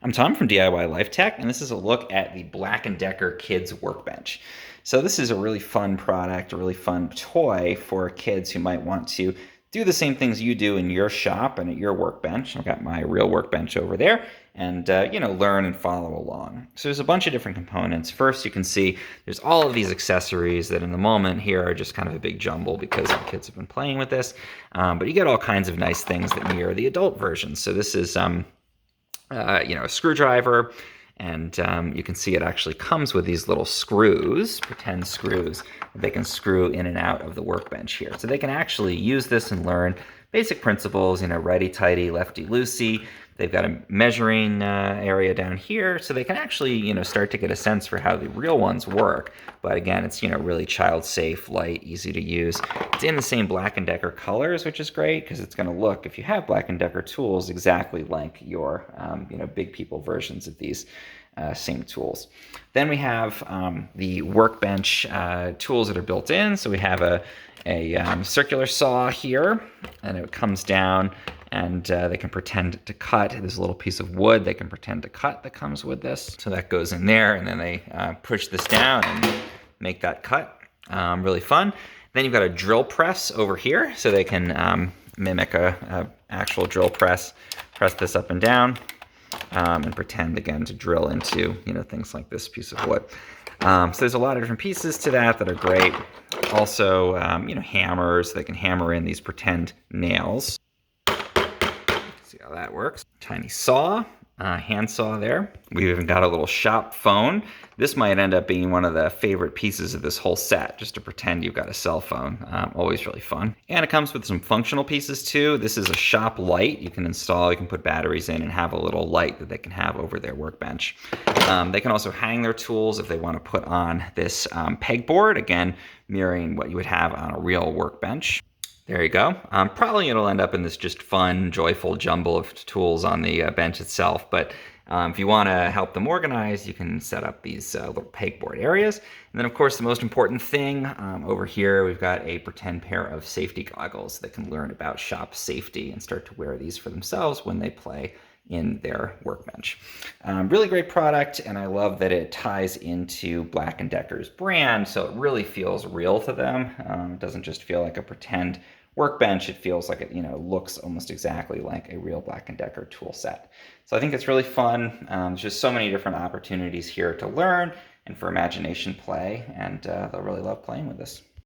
I'm Tom from DIY Life Tech, and this is a look at the Black & Decker Kids Workbench. So this is a really fun product, a really fun toy for kids who might want to do the same things you do in your shop and at your workbench. I've got my real workbench over there, and learn and follow along. So there's a bunch of different components. First, you can see there's all of these accessories that in the moment here are just kind of a big jumble because the kids have been playing with this. But you get all kinds of nice things that mirror the adult version. So this is a screwdriver, and you can see it actually comes with these little screws, pretend screws, that they can screw in and out of the workbench here. So they can actually use this and learn basic principles, righty-tighty, lefty-loosey. They've got a measuring area down here, so they can actually, start to get a sense for how the real ones work. But again, it's, really child-safe, light, easy to use. It's in the same Black & Decker colors, which is great because it's going to look, if you have Black & Decker tools, exactly like your, Big People versions of these same tools. Then we have the Workbench tools that are built in. So we have a circular saw here, and it comes down, and they can pretend to cut. There's a little piece of wood they can pretend to cut that comes with this. So that goes in there, and then they push this down and make that cut. Really fun. Then you've got a drill press over here, so they can mimic a actual drill press. Press this up and down, and pretend again to drill into things like this piece of wood. So there's a lot of different pieces to that are great. Also, hammers. They can hammer in these pretend nails. See how that works. Tiny saw, hand saw there. We've even got a little shop phone. This might end up being one of the favorite pieces of this whole set, just to pretend you've got a cell phone. Always really fun. And it comes with some functional pieces too. This is a shop light you can install. You can put batteries in and have a little light that they can have over their workbench. They can also hang their tools if they want to put on this pegboard, again, mirroring what you would have on a real workbench. There you go. Probably it'll end up in this just fun, joyful jumble of tools on the bench itself. But if you want to help them organize, you can set up these little pegboard areas. And then, of course, the most important thing over here, we've got a pretend pair of safety goggles that can learn about shop safety and start to wear these for themselves when they play in their workbench. Really great product, and I love that it ties into Black & Decker's brand, so it really feels real to them. It doesn't just feel like a pretend workbench. It feels like it looks almost exactly like a real Black & Decker tool set. So I think it's really fun. There's just so many different opportunities here to learn and for imagination play, and they'll really love playing with this.